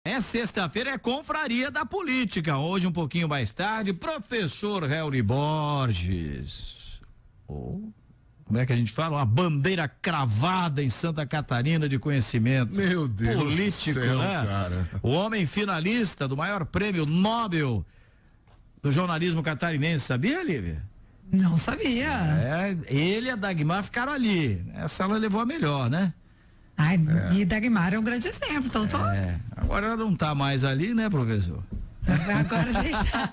É sexta-feira, é Confraria da Política. Hoje, um pouquinho mais tarde, professor Helry Borges. Como é que a gente fala? Uma bandeira cravada em Santa Catarina de conhecimento. Meu Deus político, do céu, né? cara. O homem finalista do maior prêmio Nobel do jornalismo catarinense, sabia, Lívia? Não sabia. Ele e a Dagmar ficaram ali. Essa ela levou a melhor, né? Ai, e Dagmar é um grande exemplo, então tô... Agora ela não tá mais ali, né, professor? Agora deixa.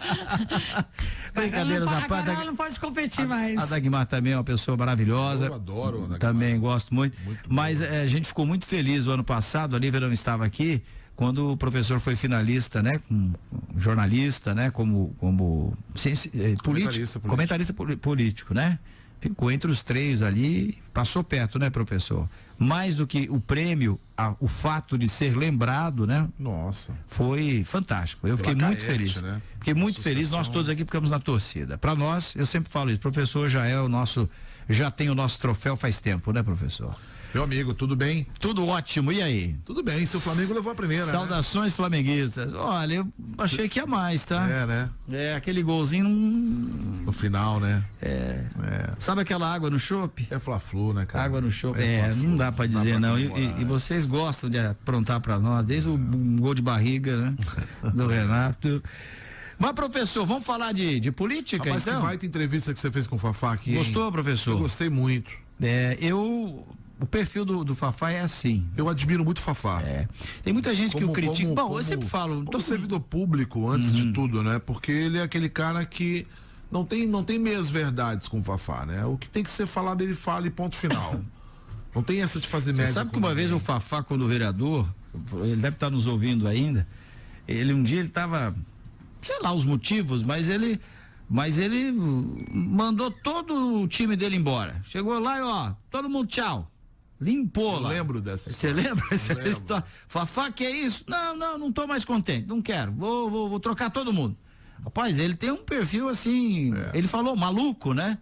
Brincadeiras à parte. Agora ela não pode competir mais. A Dagmar também é uma pessoa maravilhosa. Eu adoro a Dagmar. Também gosto muito. Muito mas a gente ficou muito feliz o ano passado, a Lívia não estava aqui, quando o professor foi finalista, né? Como jornalista, né? Como comentarista político, né? Ficou entre os três ali, passou perto, né, professor? Mais do que o prêmio, o fato de ser lembrado, né? Nossa. Foi fantástico. Eu fiquei muito feliz. Né? Fiquei muito feliz, nós todos aqui ficamos na torcida. Para nós, eu sempre falo isso, professor já tem o nosso troféu faz tempo, né, professor? Meu amigo, tudo bem? Tudo ótimo, e aí? Tudo bem, seu Flamengo levou a primeira, Saudações, né? Flamenguistas. Olha, eu achei que ia mais, tá? Né? Aquele golzinho no final, né? Sabe aquela água no chope? É Fla-Flu, né, cara? Água no chope. Não dá pra dizer não. E vocês gostam de aprontar pra nós, desde o gol de barriga, né? Do Renato. Mas, professor, vamos falar de política, Rapaz, então? que baita entrevista que você fez com o Fafá aqui. Gostou, professor? Eu gostei muito. O perfil do Fafá é assim. Eu admiro muito o Fafá. Tem muita gente que o critica. Bom, eu sempre falo. Como servidor público, antes de tudo, né? Porque ele é aquele cara que não tem meias verdades com o Fafá, né? O que tem que ser falado, ele fala e ponto final. Não tem essa de fazer média. Você sabe que uma vez o Fafá, quando vereador, ele deve estar nos ouvindo ainda, um dia ele estava, sei lá os motivos, mas ele mandou todo o time dele embora. Chegou lá e todo mundo tchau. Limpou lá. Eu lembro dessa história. Você lembra essa história? Fafá, que é isso? Não tô mais contente, não quero, vou trocar todo mundo. Rapaz, ele tem um perfil assim, ele falou maluco, né?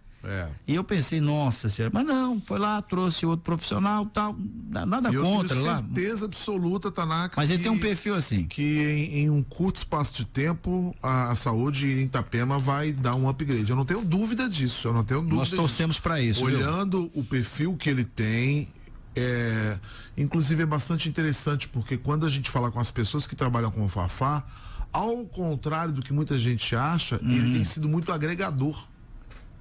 E eu pensei, nossa senhora, mas não, foi lá, trouxe outro profissional, tal, nada contra lá. Eu tenho certeza absoluta, Tanaka. Mas ele tem um perfil assim. Que em um curto espaço de tempo, a saúde em Itapema vai dar um upgrade. Eu não tenho dúvida disso, Nós torcemos para isso. Olhando o perfil que ele tem, inclusive é bastante interessante, porque quando a gente fala com as pessoas que trabalham com o Fafá, ao contrário do que muita gente acha, ele tem sido muito agregador,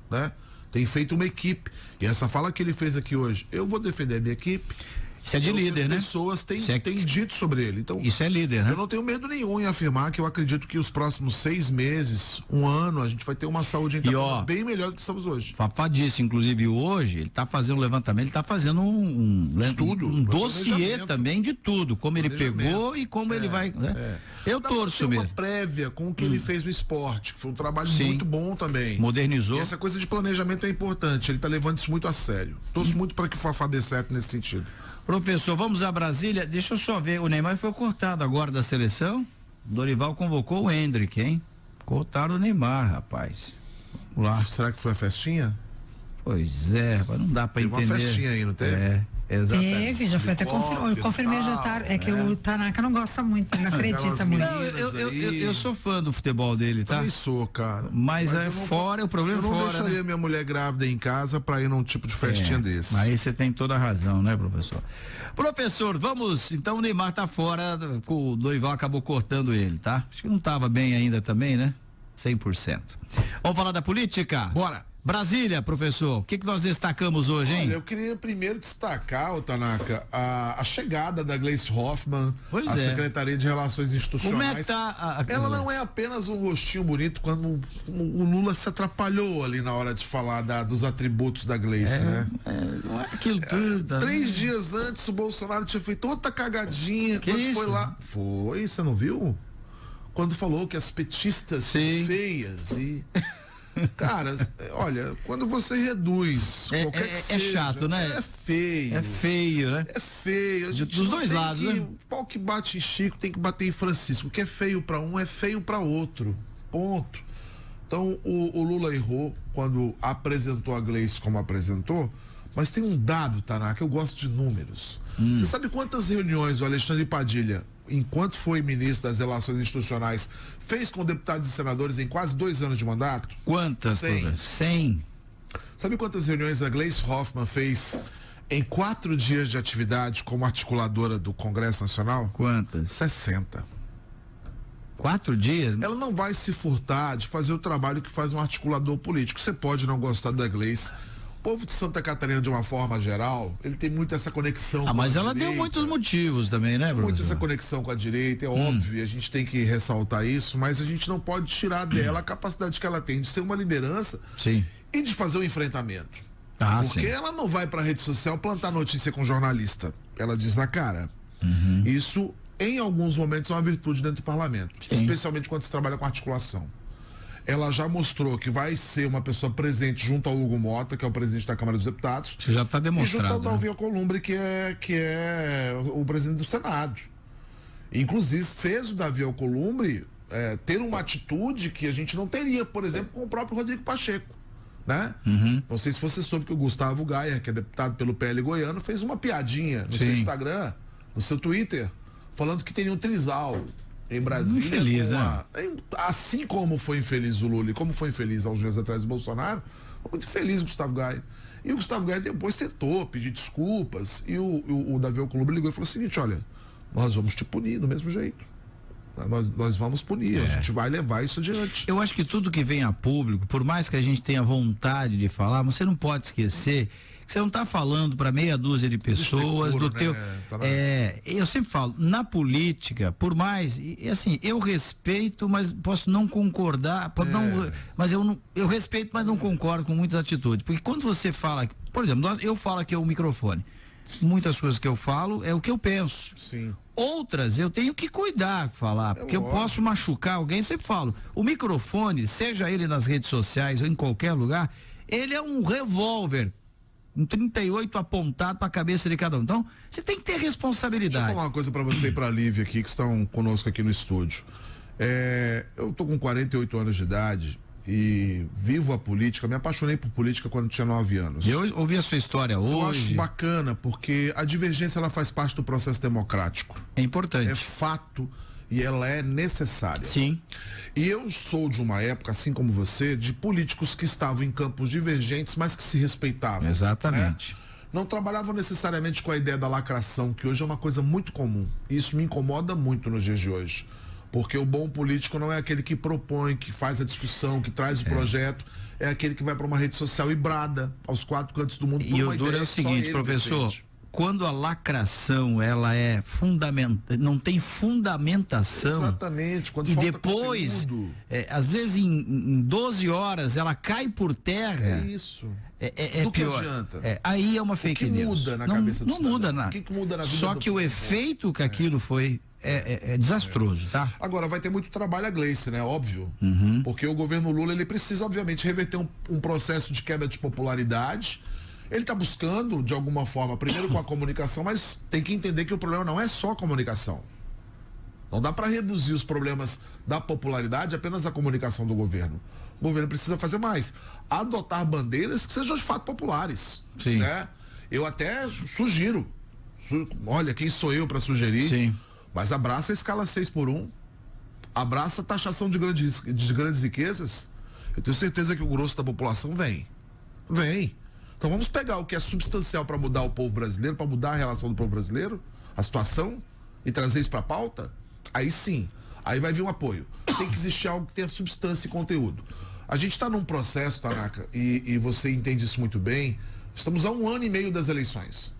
né? Tem feito uma equipe. E essa fala que ele fez aqui hoje, eu vou defender a minha equipe. Isso é de líder, né? As pessoas têm dito sobre ele. Então, isso é líder, né? Eu não tenho medo nenhum em afirmar que eu acredito que os próximos 6 meses, 1 ano, a gente vai ter uma saúde bem melhor do que estamos hoje. Fafá disse, inclusive, hoje, ele está fazendo um levantamento, ele está fazendo um estudo, um dossiê também de tudo, como ele pegou e como ele vai. Né? Eu torço mesmo. Uma prévia com o que ele fez no esporte, que foi um trabalho muito bom também. Modernizou. E essa coisa de planejamento é importante, ele está levando isso muito a sério. Torço muito para que o Fafá dê certo nesse sentido. Professor, vamos a Brasília. Deixa eu só ver. O Neymar foi cortado agora da seleção. Dorival convocou o Hendrick, hein? Cortaram o Neymar, rapaz. Vamos lá. Será que foi a festinha? Pois mas não dá pra entender. Uma festinha aí, não teve? Exatamente. Teve, já foi até confirmei o jantar. Que o Tanaka não gosta muito, não acredita muito. Não, eu sou fã do futebol dele, tá? Também sou, cara. Mas o problema é fora. Eu não deixaria minha mulher grávida em casa pra ir num tipo de festinha desse. Aí você tem toda a razão, né, professor? Professor, vamos, então o Neymar tá fora, o Dorival acabou cortando ele, tá? Acho que não tava bem ainda também, né? 100%. Vamos falar da política? Bora! Brasília, professor, o que nós destacamos hoje, hein? Olha, eu queria primeiro destacar, Tanaka, a chegada da Gleice Hoffmann à Secretaria de Relações Institucionais. Como é que tá Ela não é apenas um rostinho bonito, quando o Lula se atrapalhou ali na hora de falar dos atributos da Gleice, né? Não é aquilo tudo. 3 dias antes o Bolsonaro tinha feito outra cagadinha. Quando foi lá. Foi, você não viu? Quando falou que as petistas são feias e... Cara, olha, quando você reduz qualquer que seja, chato, né? É feio. É feio, né? É feio. Dos dois lados, né? O pau que bate em Chico tem que bater em Francisco. O que é feio para um é feio para outro. Ponto. Então, o Lula errou quando apresentou a Gleice como apresentou, mas tem um dado, Tanaka, eu gosto de números. Você sabe quantas reuniões o Alexandre Padilha enquanto foi ministro das Relações Institucionais, fez com deputados e senadores em quase 2 anos de mandato? Quantas? 100. Sabe quantas reuniões a Gleice Hoffmann fez em 4 dias de atividade como articuladora do Congresso Nacional? Quantas? 60. 4 dias? Ela não vai se furtar de fazer o trabalho que faz um articulador político. Você pode não gostar da Gleice. O povo de Santa Catarina, de uma forma geral, ele tem muito essa conexão com mas a ela direita. deu muitos motivos também, né, professor? Muito essa conexão com a direita, é óbvio, a gente tem que ressaltar isso, mas a gente não pode tirar dela a capacidade que ela tem de ser uma liderança. Sim. E de fazer o enfrentamento. Porque sim. ela não vai para a rede social plantar notícia com jornalista. Ela diz na cara. Isso, em alguns momentos, é uma virtude dentro do parlamento. Sim. Especialmente quando se trabalha com articulação. Ela já mostrou que vai ser uma pessoa presente junto ao Hugo Mota, que é o presidente da Câmara dos Deputados. Isso já está demonstrado. E junto ao Davi Alcolumbre, que é o presidente do Senado. Inclusive, fez o Davi Alcolumbre ter uma atitude que a gente não teria, por exemplo, com o próprio Rodrigo Pacheco. Né? Não sei se você soube que o Gustavo Gaia, que é deputado pelo PL goiano, fez uma piadinha no seu Instagram, no seu Twitter, falando que teria um trisal em Brasília. Infeliz, né? Assim como foi infeliz o Lula e como foi infeliz aos dias atrás o Bolsonaro, foi muito feliz o Gustavo Gaia. E o Gustavo Gaia depois tentou pedir desculpas e o Davi Alcolumbre ligou e falou o seguinte: olha, nós vamos te punir do mesmo jeito. Nós vamos punir, a gente vai levar isso adiante. Eu acho que tudo que vem a público, por mais que a gente tenha vontade de falar, você não pode esquecer que você não está falando para meia dúzia de pessoas do teu. Eu sempre falo, na política, por mais, e assim, eu respeito, mas posso não concordar, mas eu respeito, mas não concordo com muitas atitudes. Porque quando você fala, por exemplo, eu falo aqui o microfone. Muitas coisas que eu falo é o que eu penso. Sim. Outras eu tenho que cuidar de falar, porque eu posso machucar alguém. Sempre falo, o microfone, seja ele nas redes sociais ou em qualquer lugar, ele é um revólver, um 38 apontado para a cabeça de cada um. Então, você tem que ter responsabilidade. Deixa eu falar uma coisa para você e para a Lívia aqui, que estão conosco aqui no estúdio. Eu tô com 48 anos de idade e vivo a política, me apaixonei por política quando tinha 9 anos. Eu ouvi a sua história hoje. Eu acho bacana, porque a divergência ela faz parte do processo democrático. É importante. É fato e ela é necessária. Sim. E eu sou de uma época, assim como você, de políticos que estavam em campos divergentes, mas que se respeitavam. Exatamente. Né? Não trabalhavam necessariamente com a ideia da lacração, que hoje é uma coisa muito comum. E isso me incomoda muito nos dias de hoje. Porque o bom político não é aquele que propõe, que faz a discussão, que traz o projeto, é aquele que vai para uma rede social e brada aos 4 cantos do mundo. E o duro é o seguinte, professor, quando a lacração ela é não tem fundamentação. Exatamente. Quando e falta depois, às vezes em 12 horas ela cai por terra. É isso. É pior. Aí é uma fake news. Muda na cabeça do não muda nada. O que muda na vida Só que o efeito que aquilo foi é desastroso, tá? Agora vai ter muito trabalho a Gleice, né? Óbvio. Porque o governo Lula ele precisa obviamente reverter um processo de queda de popularidade. Ele está buscando de alguma forma, primeiro com a comunicação, mas tem que entender que o problema não é só a comunicação. Não dá para reduzir os problemas da popularidade apenas à comunicação do governo. O governo precisa fazer mais. Adotar bandeiras que sejam de fato populares. Sim. Né? Eu até sugiro. Olha, quem sou eu para sugerir? Sim. Mas abraça a escala 6x1. Abraça a taxação de grandes riquezas. Eu tenho certeza que o grosso da população vem. Então vamos pegar o que é substancial para mudar o povo brasileiro, para mudar a relação do povo brasileiro, a situação, e trazer isso para a pauta. Aí sim, aí vai vir um apoio. Tem que existir algo que tenha substância e conteúdo. A gente está num processo, Tanaka, e você entende isso muito bem. Estamos há 1 ano e meio das eleições.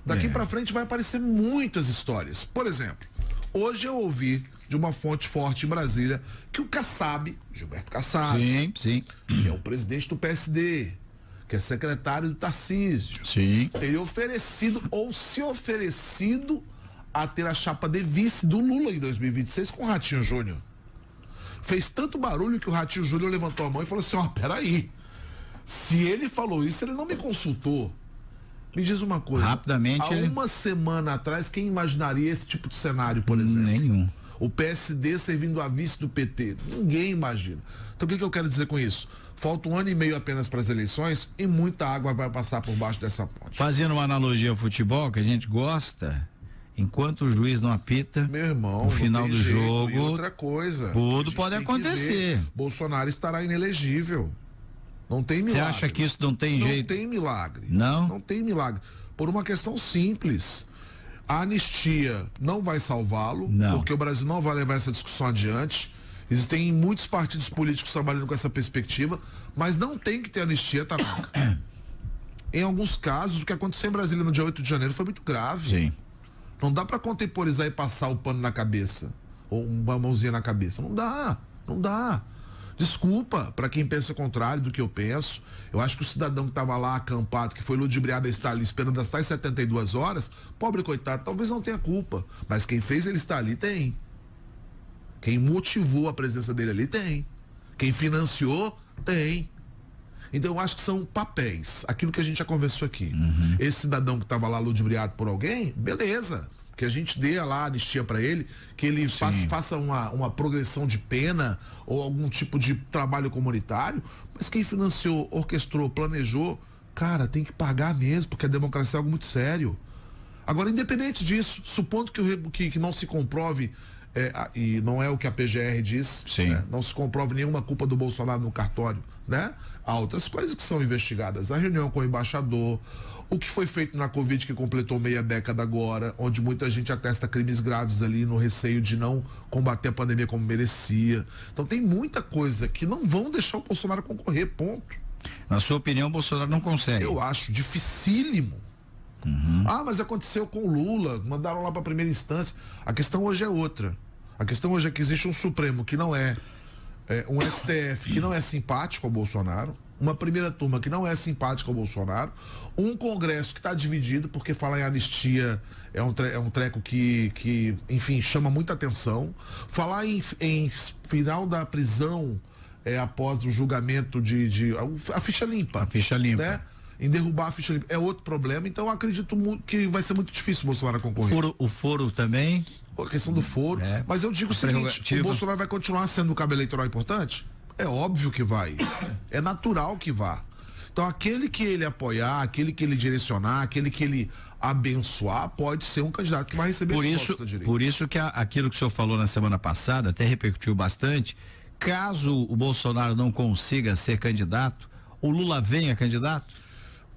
Daqui para frente vai aparecer muitas histórias. Por exemplo, hoje eu ouvi de uma fonte forte em Brasília que o Kassab, Gilberto Kassab, sim, que é o presidente do PSD, que é secretário do Tarcísio, sim, teria oferecido ou se oferecido a ter a chapa de vice do Lula em 2026 com o Ratinho Júnior. Fez tanto barulho que o Ratinho Júnior levantou a mão e falou assim: peraí, se ele falou isso, ele não me consultou. Me diz uma coisa. Rapidamente. Há uma semana atrás, quem imaginaria esse tipo de cenário, por exemplo? Nenhum. O PSD servindo a vice do PT. Ninguém imagina. Então o que eu quero dizer com isso? Falta 1 ano e meio apenas para as eleições e muita água vai passar por baixo dessa ponte. Fazendo uma analogia ao futebol, que a gente gosta, enquanto o juiz não apita, meu irmão, no final do jogo, e outra coisa, tudo pode acontecer. Bolsonaro estará inelegível. Não tem milagre. Você acha que isso não tem jeito? Não tem milagre. Não? Não tem milagre. Por uma questão simples. A anistia não vai salvá-lo, porque o Brasil não vai levar essa discussão adiante. Existem muitos partidos políticos trabalhando com essa perspectiva, mas não tem que ter anistia, Tanaka. Em alguns casos, o que aconteceu em Brasília no dia 8 de janeiro foi muito grave. Sim. Não dá para contemporizar e passar o pano na cabeça, ou uma mãozinha na cabeça. Não dá, não dá. Desculpa para quem pensa o contrário do que eu penso. Eu acho que o cidadão que estava lá acampado, que foi ludibriado a estar ali esperando as tais 72 horas, pobre coitado, talvez não tenha culpa. Mas quem fez ele estar ali tem. Quem motivou a presença dele ali tem. Quem financiou tem. Então eu acho que são papéis. Aquilo que a gente já conversou aqui. Esse cidadão que estava lá ludibriado por alguém, beleza. Que a gente dê lá a anistia para ele, que ele faça uma progressão de pena ou algum tipo de trabalho comunitário, mas quem financiou, orquestrou, planejou, cara, tem que pagar mesmo, porque a democracia é algo muito sério. Agora, independente disso, supondo que não se comprove, e não é o que a PGR diz, né? Não se comprove nenhuma culpa do Bolsonaro no cartório, né? Há outras coisas que são investigadas. A reunião com o embaixador, o que foi feito na Covid, que completou meia década agora, onde muita gente atesta crimes graves ali no receio de não combater a pandemia como merecia. Então tem muita coisa que não vão deixar o Bolsonaro concorrer, ponto. Na sua opinião, o Bolsonaro não consegue? Eu acho dificílimo. Ah, mas aconteceu com o Lula, mandaram lá para a primeira instância. A questão hoje é outra. A questão hoje é que existe um Supremo que não um STF que não é simpático ao Bolsonaro, uma primeira turma que não é simpática ao Bolsonaro, um Congresso que está dividido, porque falar em anistia é um treco que, enfim, chama muita atenção. Falar em final da prisão após o julgamento a ficha limpa. A ficha limpa. Né? Em derrubar a ficha limpa é outro problema, então eu acredito que vai ser muito difícil o Bolsonaro concorrer. O foro também. A questão do foro. Mas eu digo o seguinte: o Bolsonaro vai continuar sendo um cabo eleitoral importante? É óbvio que vai. É natural que vá. Então, aquele que ele apoiar, aquele que ele direcionar, aquele que ele abençoar, pode ser um candidato que vai receber esse voto da direita. Por isso que aquilo que o senhor falou na semana passada, até repercutiu bastante, caso o Bolsonaro não consiga ser candidato, o Lula venha candidato?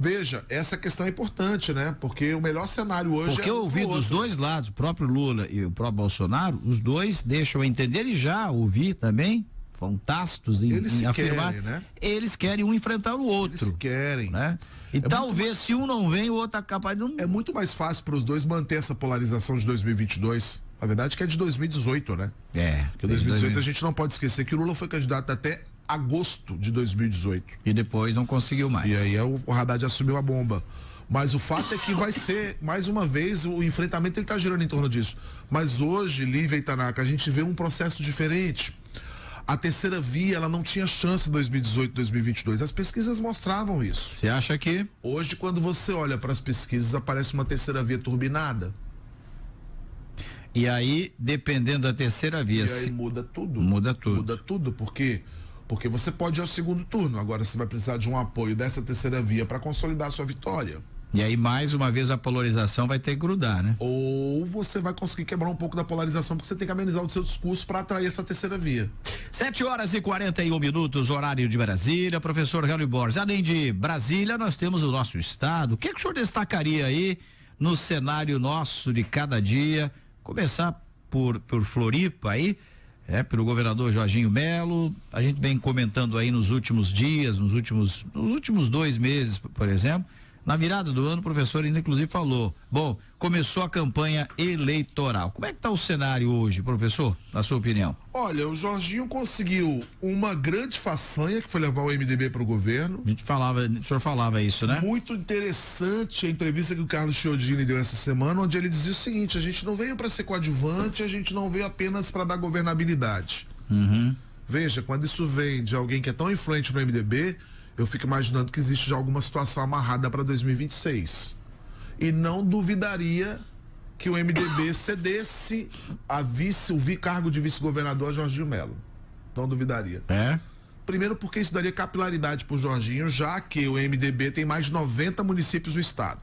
Veja, essa questão é importante, né? Porque o melhor cenário hoje Porque eu ouvi dos dois lados, o próprio Lula e o próprio Bolsonaro, os dois deixam entender e já ouvi também, foram tácitos em afirmar, né? Eles querem um enfrentar o outro. Eles querem. Né? E talvez se um não vem, o outro é capaz de não... É muito mais fácil para os dois manter essa polarização de 2022. A verdade é que é de 2018, né? Porque 2018 a gente não pode esquecer que o Lula foi candidato até agosto de 2018. E depois não conseguiu mais. E aí o Haddad assumiu a bomba. Mas o fato é que vai ser, mais uma vez, o enfrentamento ele está girando em torno disso. Mas hoje, Lívia e Tanaka, a gente vê um processo diferente. A terceira via, ela não tinha chance em 2018, 2022. As pesquisas mostravam isso. Você acha que? Hoje, quando você olha para as pesquisas, aparece uma terceira via turbinada. E aí, dependendo da terceira via... E aí muda tudo. Muda tudo. Muda tudo, porque você pode ir ao segundo turno. Agora você vai precisar de um apoio dessa terceira via para consolidar a sua vitória. E aí, mais uma vez, a polarização vai ter que grudar, né? Ou você vai conseguir quebrar um pouco da polarização, porque você tem que amenizar o seu discurso para atrair essa terceira via. 7h41, horário de Brasília. Professor Hélio Borges, além de Brasília, nós temos o nosso estado. O que o senhor destacaria aí no cenário nosso de cada dia? Começar por Floripa aí, pelo governador Jorginho Melo. A gente vem comentando aí nos últimos dias, nos últimos 2 meses, por exemplo. Na virada do ano, o professor ainda inclusive falou, começou a campanha eleitoral. Como é que está o cenário hoje, professor, na sua opinião? Olha, o Jorginho conseguiu uma grande façanha, que foi levar o MDB para o governo. O senhor falava isso, né? Muito interessante a entrevista que o Carlos Chiodini deu essa semana, onde ele dizia o seguinte: a gente não veio para ser coadjuvante, a gente não veio apenas para dar governabilidade. Veja, quando isso vem de alguém que é tão influente no MDB, eu fico imaginando que existe já alguma situação amarrada para 2026. E não duvidaria que o MDB cedesse o cargo de vice-governador a Jorginho Melo. Não duvidaria. Primeiro porque isso daria capilaridade pro Jorginho, já que o MDB tem mais de 90 municípios no estado.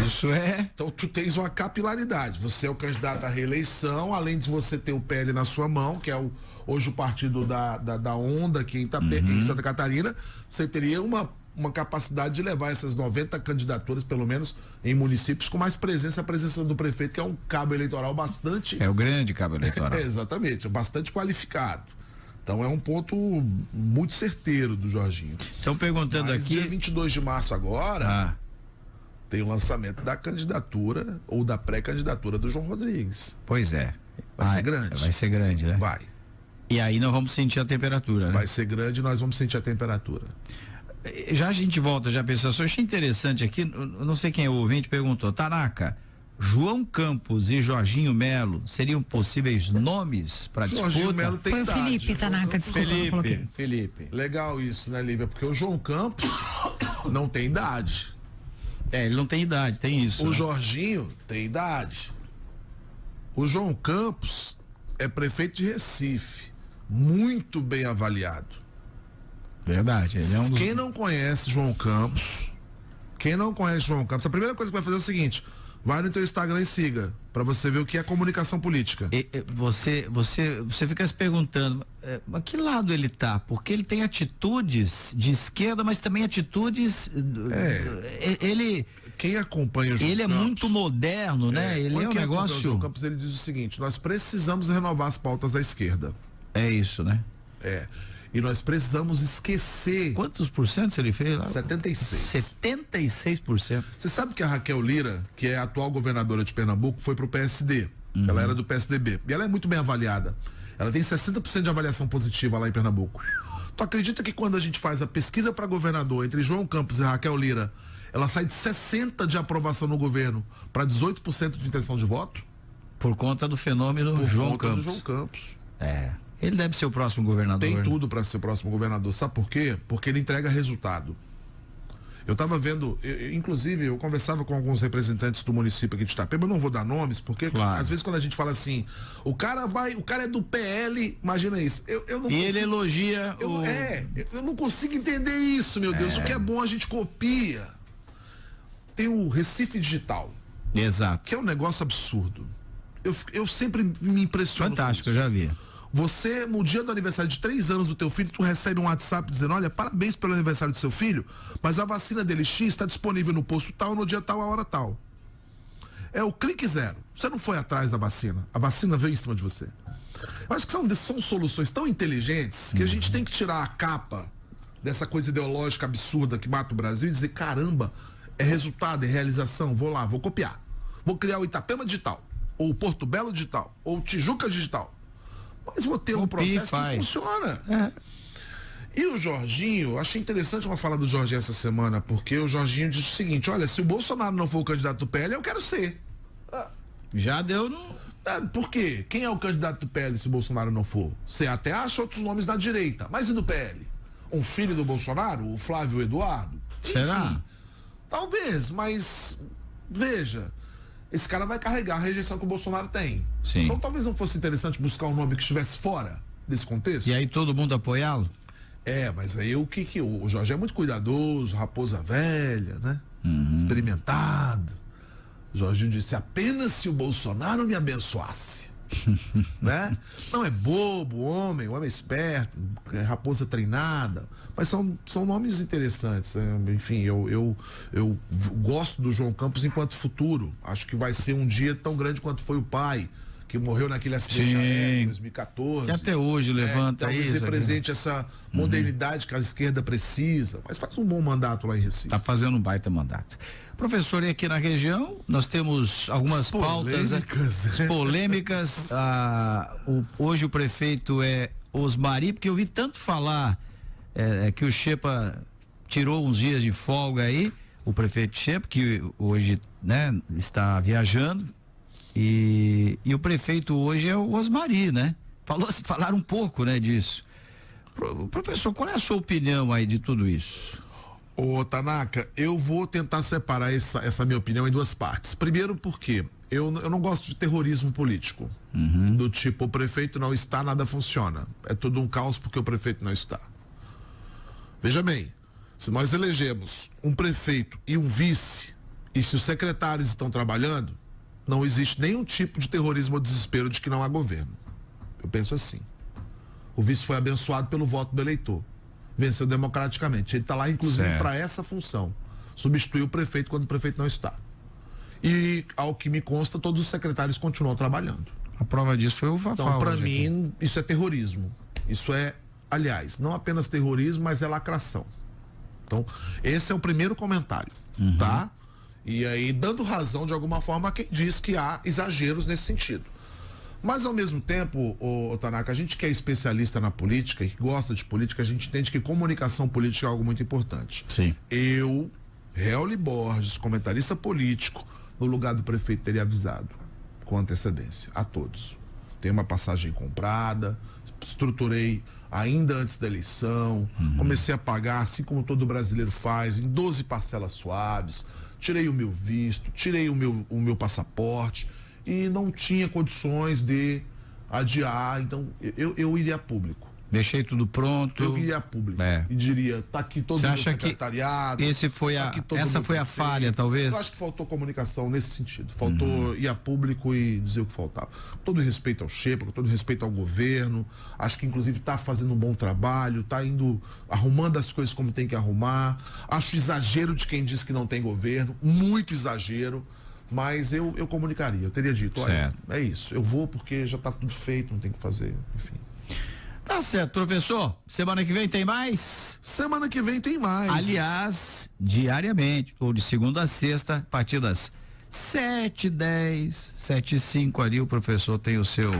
Isso é. Então tu tens uma capilaridade. Você é o candidato à reeleição, além de você ter o PL na sua mão, que é hoje o partido da Onda aqui em Santa Catarina, você teria uma capacidade de levar essas 90 candidaturas, pelo menos, em municípios com mais presença, a presença do prefeito, que é um cabo eleitoral bastante... É o grande cabo eleitoral. Exatamente, bastante qualificado. Então é um ponto muito certeiro do Jorginho. Estão perguntando aqui... dia 22 de março agora, tem o lançamento da candidatura ou da pré-candidatura do João Rodrigues. Pois é. Vai ser grande. Vai ser grande, né? Vai. E aí nós vamos sentir a temperatura, né? Vai ser grande e nós vamos sentir a temperatura. Já a gente volta, já pensou, eu achei interessante aqui, não sei quem é o ouvinte, perguntou, Tanaka, João Campos e Jorginho Melo seriam possíveis nomes para disputa? Jorginho Melo tem Foi idade. o Felipe, Tanaka, desculpa, eu coloquei. Felipe. Legal isso, né, Lívia? Porque o João Campos não tem idade. Ele não tem idade, tem isso. O né? Jorginho tem idade. O João Campos é prefeito de Recife, muito bem avaliado. Verdade, ele é um dos... Quem não conhece João Campos, a primeira coisa que vai fazer é o seguinte: vai no teu Instagram e siga, pra você ver o que é comunicação política. Você fica se perguntando, mas que lado ele tá? Porque ele tem atitudes de esquerda, mas também atitudes... Quem acompanha o João Ele Campos, é muito moderno, né? Ele é um negócio... O João Campos, ele diz o seguinte: nós precisamos renovar as pautas da esquerda. É isso, né? E nós precisamos esquecer... Quantos por cento ele fez lá? 76%. 76%. Você sabe que a Raquel Lira, que é a atual governadora de Pernambuco, foi pro PSD. Ela era do PSDB. E ela é muito bem avaliada. Ela tem 60% de avaliação positiva lá em Pernambuco. Tu acredita que quando a gente faz a pesquisa para governador entre João Campos e Raquel Lira, ela sai de 60% de aprovação no governo para 18% de intenção de voto? Por conta do fenômeno Por João conta Campos. do João Campos. Ele deve ser o próximo governador. Tem tudo para ser o próximo governador. Sabe por quê? Porque ele entrega resultado. Eu estava vendo, inclusive, eu conversava com alguns representantes do município aqui de Itapema, eu não vou dar nomes, porque às vezes quando a gente fala assim, o cara é do PL, imagina isso. Eu não consigo, ele elogia eu não consigo entender isso, meu Deus. O que é bom a gente copia. Tem o Recife Digital. Exato. Que é um negócio absurdo. Eu sempre me impressiono. Fantástico, eu já vi. Você, no dia do aniversário de 3 anos do teu filho, tu recebe um WhatsApp dizendo: olha, parabéns pelo aniversário do seu filho, mas a vacina dele X está disponível no posto tal, no dia tal, a hora tal. É o clique zero. Você não foi atrás da vacina. A vacina veio em cima de você. Eu acho que são soluções tão inteligentes que a gente tem que tirar a capa dessa coisa ideológica absurda que mata o Brasil e dizer: caramba, é resultado, é realização, vou lá, vou copiar. Vou criar o Itapema Digital, ou o Porto Belo Digital, ou o Tijuca Digital. Mas vou ter um processo que funciona. E o Jorginho, achei interessante uma fala do Jorginho essa semana, porque o Jorginho disse o seguinte: olha, se o Bolsonaro não for o candidato do PL, eu quero ser. Já deu no... Por quê? Quem é o candidato do PL se o Bolsonaro não for? Você até acha outros nomes da direita, mas e do PL? Um filho do Bolsonaro, o Flávio Eduardo? Será? Enfim, talvez, mas veja, esse cara vai carregar a rejeição que o Bolsonaro tem. Sim. Então talvez não fosse interessante buscar um nome que estivesse fora desse contexto. E aí todo mundo apoiá-lo? Mas aí o Jorge é muito cuidadoso, raposa velha, né? Experimentado. O Jorginho disse: apenas se o Bolsonaro me abençoasse. Né? Não é bobo, homem é esperto, é raposa treinada. Mas são nomes interessantes. Enfim, eu gosto do João Campos enquanto futuro. Acho que vai ser um dia tão grande quanto foi o pai, que morreu naquele acidente aéreo em 2014. Que até hoje levanta talvez isso. represente essa modernidade que a esquerda precisa. Mas faz um bom mandato lá em Recife. Está fazendo um baita mandato. Professor, e aqui na região nós temos algumas pautas polêmicas. Hoje o prefeito é Osmari, porque eu vi tanto falar que o Xepa tirou uns dias de folga aí, o prefeito Xepa, que hoje, né, está viajando, e o prefeito hoje é o Osmari, né? Falaram um pouco, né, disso. Professor, qual é a sua opinião aí de tudo isso? Ô, Tanaka, eu vou tentar separar essa minha opinião em duas partes. Primeiro porque eu não gosto de terrorismo político. Do tipo, o prefeito não está, nada funciona. É tudo um caos porque o prefeito não está. Veja bem, se nós elegemos um prefeito e um vice, e se os secretários estão trabalhando, não existe nenhum tipo de terrorismo ou desespero de que não há governo. Eu penso assim. O vice foi abençoado pelo voto do eleitor. Venceu democraticamente. Ele está lá, inclusive, para essa função. Substituir o prefeito quando o prefeito não está. E, ao que me consta, todos os secretários continuam trabalhando. A prova disso foi o Fafá. Então, para mim, isso é terrorismo. Isso é, aliás, não apenas terrorismo, mas é lacração. Então, esse é o primeiro comentário, tá? E aí, dando razão, de alguma forma, a quem diz que há exageros nesse sentido. Mas, ao mesmo tempo, Tanaka, a gente que é especialista na política e que gosta de política, a gente entende que comunicação política é algo muito importante. Sim. Eu, Reoli Borges, comentarista político, no lugar do prefeito, teria avisado com antecedência a todos. Tem uma passagem comprada, estruturei ainda antes da eleição, comecei a pagar, assim como todo brasileiro faz, em 12 parcelas suaves, tirei o meu visto, tirei o meu passaporte e não tinha condições de adiar, então eu iria a público. Deixei tudo pronto. Eu iria a público e diria, tá aqui todo o meu secretariado. Essa foi a falha, talvez? Eu acho que faltou comunicação nesse sentido. Faltou ir a público e dizer o que faltava. Com todo respeito ao Xepa, com todo respeito ao governo. Acho que inclusive está fazendo um bom trabalho, está indo arrumando as coisas como tem que arrumar. Acho exagero de quem diz que não tem governo, muito exagero. Mas eu comunicaria, eu teria dito, olha, é isso, eu vou porque já está tudo feito, não tem que fazer, enfim. Tá certo, professor. Semana que vem tem mais? Semana que vem tem mais. Aliás, diariamente, ou de segunda a sexta, a partir das 7h10, 7h05 ali, o professor tem o seu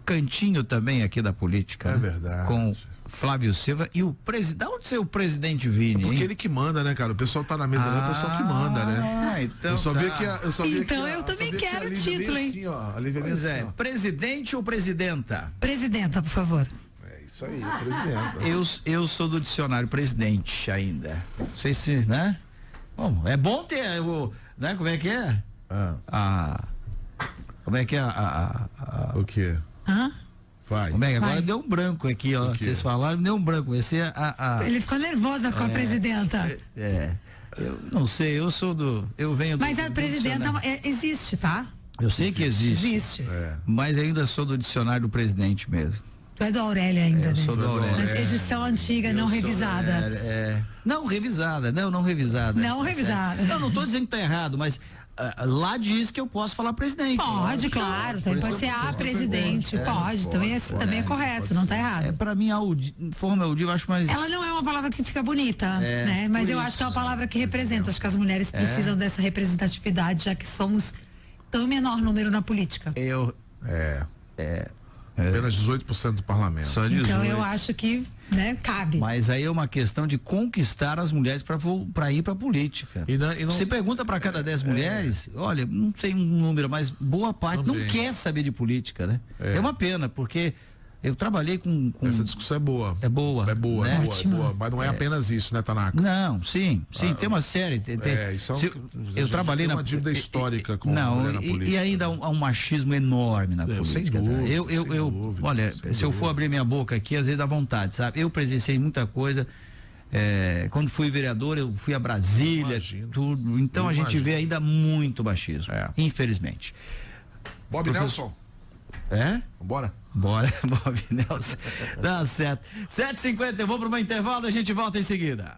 cantinho também aqui da política. É verdade. Com Flávio Silva e o presidente. Onde saiu o presidente Vini? Porque ele que manda, né, cara? O pessoal tá na mesa, né? O pessoal que manda, né? Então eu só vi que eu também quero o título, hein? Assim, ó, a Lívia pois assim, ó. Presidente ou presidenta? Presidenta, por favor. É isso aí, presidenta. Eu sou do dicionário presidente ainda. Não sei se, né? Bom, é bom ter o, né? Como é que é? Como é que é o quê? Vai. Como é que agora deu um branco aqui, ó. Vocês falaram, deu um branco. Esse é Ele ficou nervosa com a presidenta. Eu não sei, eu venho do. Mas a presidenta existe, tá? Eu sei que existe. Existe. Mas ainda sou do dicionário do presidente mesmo. Tu é do Aurélio ainda, né? Sou do Aurélio. Mas edição antiga, não revisada. Não revisada, não revisada. Não revisada. Não estou dizendo que tá errado, mas lá diz que eu posso falar presidente. Pode, claro. Também pode ser presidente. Pode. Também é correto, não tá errado. Para mim, forma audível, eu acho mais. Ela não é uma palavra que fica bonita, né? Mas eu acho que é uma palavra que representa. Acho que as mulheres precisam dessa representatividade, já que somos tão menor número na política. Apenas 18% do parlamento. Só 18. Então eu acho que, né, cabe. Mas aí é uma questão de conquistar as mulheres para ir para a política. E não, você pergunta para cada 10 mulheres, olha, não sei um número, mas boa parte não quer saber de política, né? É uma pena, porque eu trabalhei com... Essa discussão é boa. É boa. É boa, né? é boa. Mas não é apenas isso, né, Tanaka? Não, sim, tem uma série. Eu trabalhei na... uma dívida histórica com a mulher na política. E ainda há um machismo enorme na política. Sem dúvida, olha, se eu for abrir minha boca aqui, às vezes dá vontade, sabe? Eu presenciei muita coisa. Quando fui vereador, eu fui a Brasília, tudo. Então a gente vê ainda muito machismo, infelizmente. Bob Nelson. Bora, Bob Nelson. Dá certo. 7h50, eu vou para um intervalo, a gente volta em seguida.